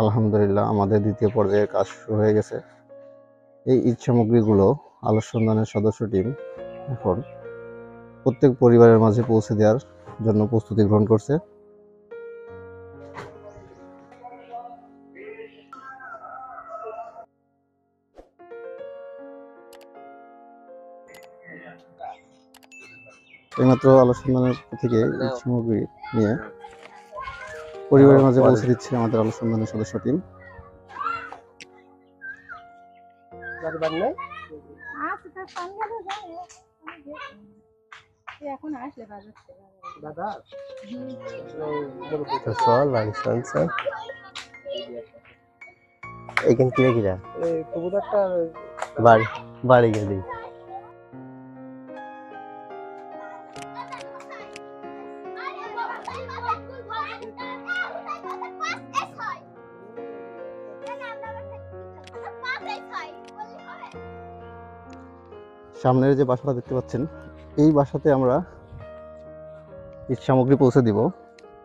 আলহামদুলিল্লাহ আমাদের দ্বিতীয় পর্যায়ে কাজ শুরু হয়ে গেছে। এই ঈদ সামগ্রীগুলো আলোর সন্ধানের সদস্য টিম এখন প্রত্যেক পরিবারের মাঝে পৌঁছে দেওয়ার জন্য প্রস্তুতি গ্রহণ করছে। এইমাত্র আলোর সন্ধানের থেকে ঈদ সামগ্রী নিয়ে পরিবারের মাঝে পৌঁছে দিচ্ছে আমাদের আলোর সন্ধানের সদস্য টিম। বাড়ি গেলি সামনের যে বাসাটা দেখতে পাচ্ছেন, এই বাসাতে আমরা ঈদ সামগ্রী পৌঁছে দিব।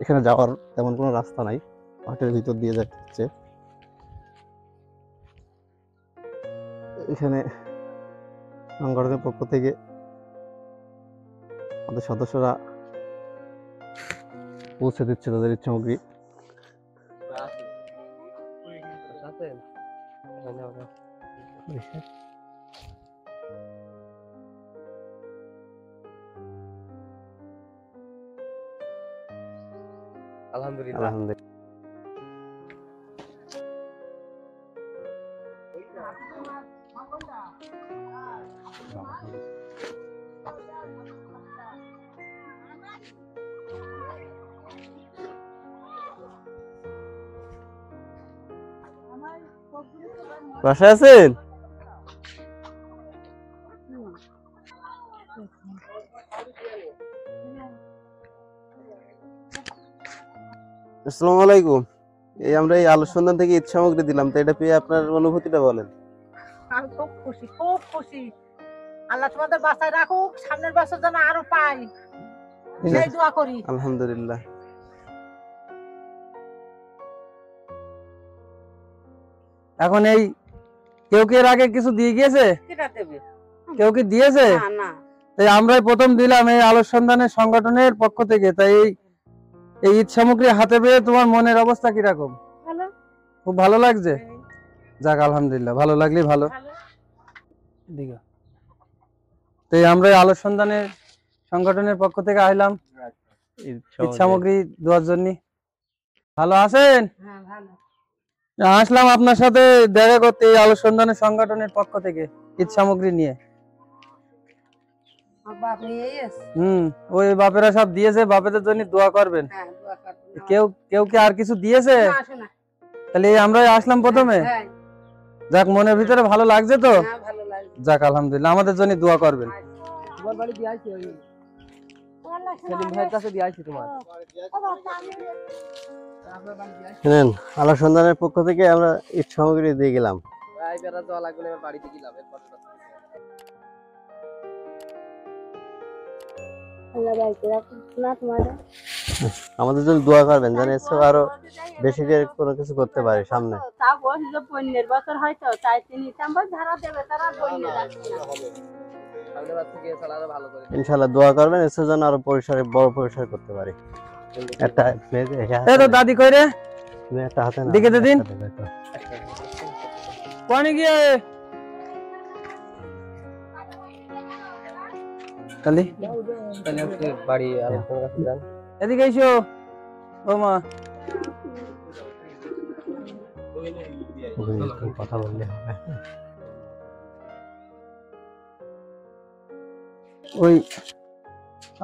এখানে যাওয়ার তেমন কোনো রাস্তা নাই, মাঠের ভিতর দিয়ে যেতে হচ্ছে। এখানে সংগঠনের পক্ষ থেকে আমাদের সদস্যরা পৌঁছে দিচ্ছে তাদের ঈদ সামগ্রী। আলহামদুলিল্লাহ। বাসায় আছেন? আসসালামু আলাইকুম। এই আমরা এই আলোর সন্ধান থেকে ঈদ সামগ্রী দিলাম, তো এটা পেয়ে আপনার অনুভূতিটা বলেন। আমি খুব খুশি, খুব খুশি। আল্লাহ তোমাদের বাঁচায় রাখুক, সামনের বছর যেন আরো পাই, সেই দোয়া করি। আলহামদুলিল্লাহ। এখন এই কেউ কি এর আগে কিছু দিয়ে গিয়েছে? কেউ কি দিয়েছে? তাই আমরাই প্রথম দিলাম এই আলোর সন্ধানের সংগঠনের পক্ষ থেকে। তাই এই ঈদ সামগ্রী হাতে পেয়ে তোমার মনের অবস্থা কিরকম? খুব ভালো লাগছে? যাক আলহামদুলিল্লাহ, ভালো লাগলেই ভালো। তাই আমরা আলোর সন্ধানের সংগঠনের পক্ষ থেকে আইলাম ঈদ সামগ্রী দেওয়ার জন্য। ভালো আছেন? আসলাম আপনার সাথে দেখা করতে এই আলোর সন্ধানের সংগঠনের পক্ষ থেকে ঈদ সামগ্রী নিয়ে। ওই বাপেরা সব দিয়েছে, বাপেদের জন্য দোয়া করবেন। কেউ কি আর কিছু দিয়েছে? তাহলে আমরা আসলাম প্রথমে। যাক, মনের ভিতরে ভালো লাগছে তো? যাক আলহামদুলিল্লাহ, আমাদের জন্য দোয়া করবেন। আলোর সন্ধানের পক্ষ থেকে আমরা ঈদ সামগ্রী দিয়ে গেলাম। আমাদের জন্য দোয়া করবেন, জানেন আরো বেশি করে কোনো কিছু করতে পারি সামনে। ইনশাআল্লাহ দোয়া করবেন, এর জন্য আরো পরিসরে বড় পরিসরে করতে পারি। একটা দাদি কই রে? একটা হাতে না দিকে দিন পানি গিয়ে কালি বাড়ি আপনার কাছে যান। এদিকে এসো ও মা। কথা বললে হবে। ওই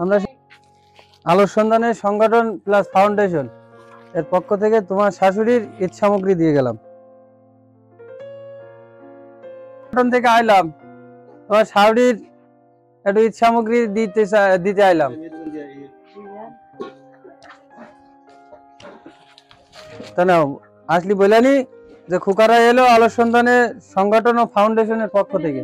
আমরা আলোর সন্ধানের সংগঠন প্লাস ফাউন্ডেশন এর পক্ষ থেকে তোমার শাশুড়ির ঈদ সামগ্রী দিয়ে গেলাম। থেকে আইলাম তোমার শাশুড়ির একটু ঈদ সামগ্রী দিতে আইলাম। তা না আসলি বললানি যে খুকারা এলো আলোর সন্ধানের সংগঠন ও ফাউন্ডেশনের পক্ষ থেকে।